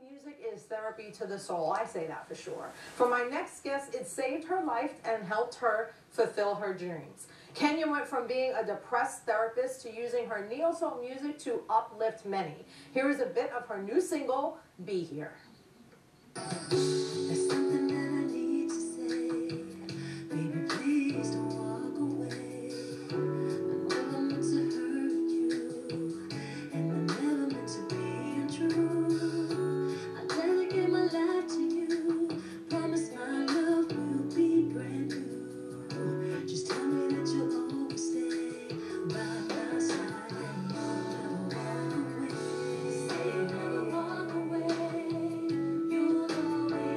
music is therapy to the soul. I say that for sure. For my next guest, it saved her life and helped her fulfill her dreams. Kenya went from being a depressed therapist to using her neo-soul music to uplift many. Here is a bit of her new single, Be Here. There's something that I need to say. Baby, please don't walk away. I never meant to hurt you, and I never meant to be untrue. I dedicate my life to you. Promise my love will be brand new. Just tell me that you'll always stay by my side and you'll never walk away. Say you'll never walk away.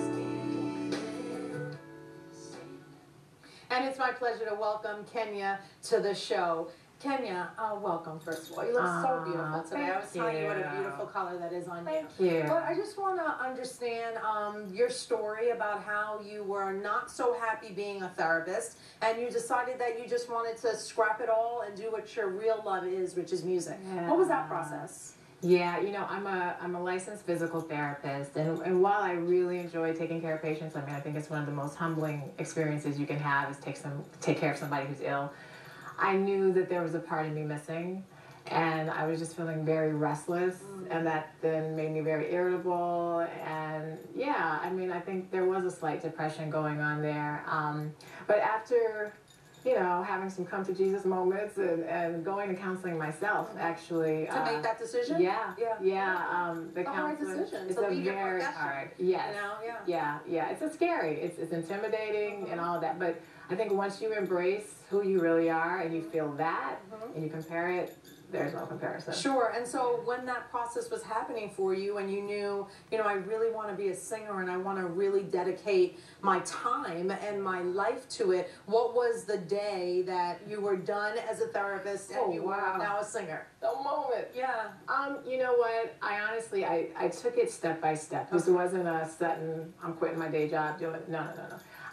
And it's my pleasure to welcome Kenya to the show. Kenya, welcome, first of all. You look so beautiful today. I was telling you what a beautiful color that is on you. Thank you. But I just want to understand your story about how you were not so happy being a therapist, and you decided that you just wanted to scrap it all and do what your real love is, which is music. Yeah. What was that process? Yeah, you know, I'm a licensed physical therapist, and while I really enjoy taking care of patients, I mean, I think it's one of the most humbling experiences you can have is take care of somebody who's ill. I knew that there was a part of me missing, and I was just feeling very restless, and that then made me very irritable, and yeah, I mean, I think there was a slight depression going on there, but after, you know, having some come to Jesus moments and going to counseling myself, actually. To make that decision? Yeah. The hard counseling. decision. It's To a leave your very profession. hard. Yes. You know, Yeah. It's a scary. It's intimidating and all of that. But I think once you embrace who you really are and you feel that and you compare it, there's no comparison. Sure. And so when that process was happening for you and you knew, you know, I really want to be a singer and I want to really dedicate my time and my life to it, what was the day that you were done as a therapist and you were now a singer? The moment. Yeah. You know what? I honestly, I took it step by step. This wasn't a sudden, I'm quitting my day job, doing it. No.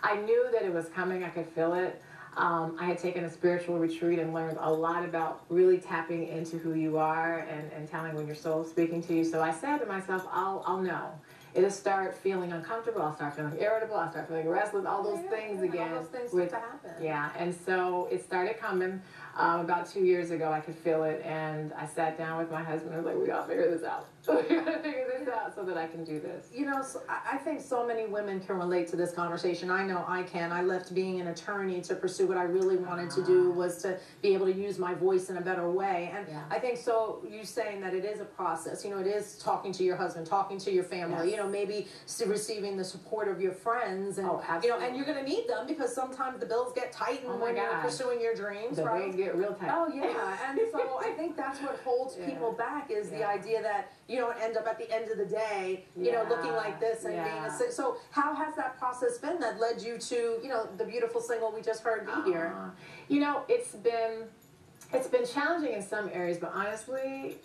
I knew that it was coming. I could feel it. I had taken a spiritual retreat and learned a lot about really tapping into who you are and telling when your soul's speaking to you. So I said to myself, I'll know. It'll start feeling uncomfortable. I'll start feeling irritable. I'll start feeling restless. All those things again. All those things start to happen. Yeah, and so it started coming. About 2 years ago, I could feel it, and I sat down with my husband and was like, we gotta figure this out. We gotta figure this out so that I can do this. You know, so I think so many women can relate to this conversation. I know I can. I left being an attorney to pursue what I really wanted to do, was to be able to use my voice in a better way. And I think so, you saying that it is a process. You know, it is talking to your husband, talking to your family, you know, maybe receiving the support of your friends. And, you know, and you're going to need them because sometimes the bills get tight when you're pursuing your dreams, the right? Get real tight. Oh yeah, and so I think that's what holds people back is the idea that you don't end up at the end of the day, you know, looking like this and being a. So how has that process been that led you to, you know, the beautiful single we just heard, Be Here? You know, it's been challenging in some areas, but honestly,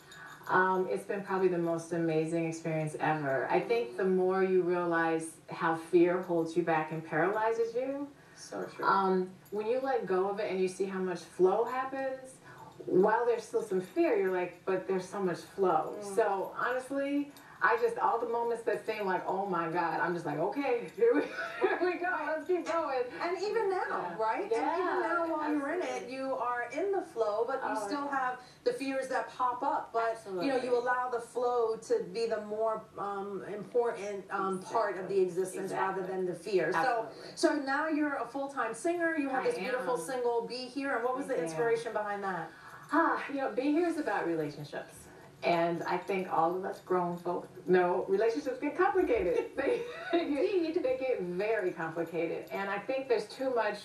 it's been probably the most amazing experience ever. I think the more you realize how fear holds you back and paralyzes you. So true. When you let go of it and you see how much flow happens, while there's still some fear, you're like, but there's so much flow. So honestly, all the moments that seem like, oh my God, I'm just like, okay, here we go, let's keep going. And even now, right? Yeah, and even now while you're in it, you are in the flow, but you still have the fears that pop up. But, you know, you allow the flow to be the more important part of the existence rather than the fear. So now you're a full-time singer. You have this beautiful single, Be Here. And what was the inspiration behind that? You know, Be Here is about relationships. And I think all of us grown folks know relationships get complicated. They get very complicated. And I think there's too much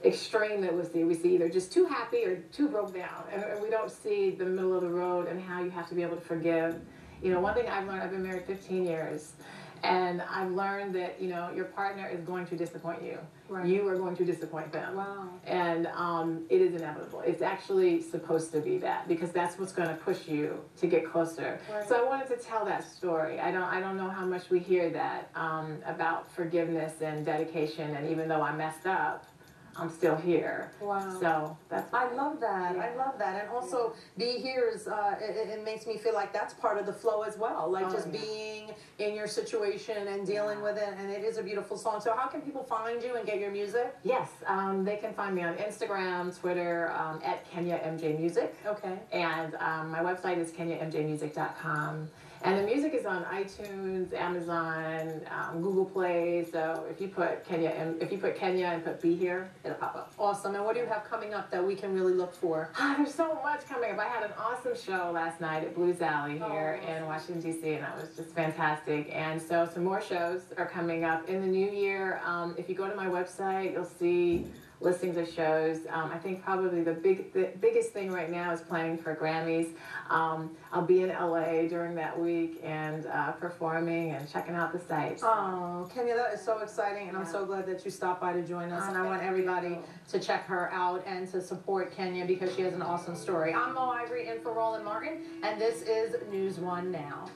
extreme that we see. We see either just too happy or too broke down. And we don't see the middle of the road and how you have to be able to forgive. You know, one thing I've learned, I've been married 15 years. And I've learned that, you know, your partner is going to disappoint you. Right. You are going to disappoint them. Wow. And it is inevitable. It's actually supposed to be that because that's what's going to push you to get closer. Right. So I wanted to tell that story. I don't know how much we hear that about forgiveness and dedication. And even though I messed up, I'm still here. Wow. So that's. I love that. Yeah. I love that. And also, be here is, it makes me feel like that's part of the flow as well. Like Oh, just yeah. being in your situation and dealing with it. And it is a beautiful song. So, how can people find you and get your music? Yes, they can find me on Instagram, Twitter, at Kenya MJ Music. Okay. And my website is kenyamjmusic.com. And the music is on iTunes, Amazon, Google Play. So if you put Kenya and put Be Here, it'll pop up. Awesome. And what do you have coming up that we can really look for? There's so much coming up. I had an awesome show last night at Blues Alley here in Washington, D.C., and that was just fantastic. And so some more shows are coming up in the new year. If you go to my website, you'll see listings of shows. I think probably the biggest thing right now is planning for Grammys. I'll be in LA during that week and performing and checking out the site. Oh, Kenya, that is so exciting, and I'm so glad that you stopped by to join us. And I want everybody to check her out and to support Kenya because she has an awesome story. I'm Mo Ivory in for Roland Martin, and this is News One Now.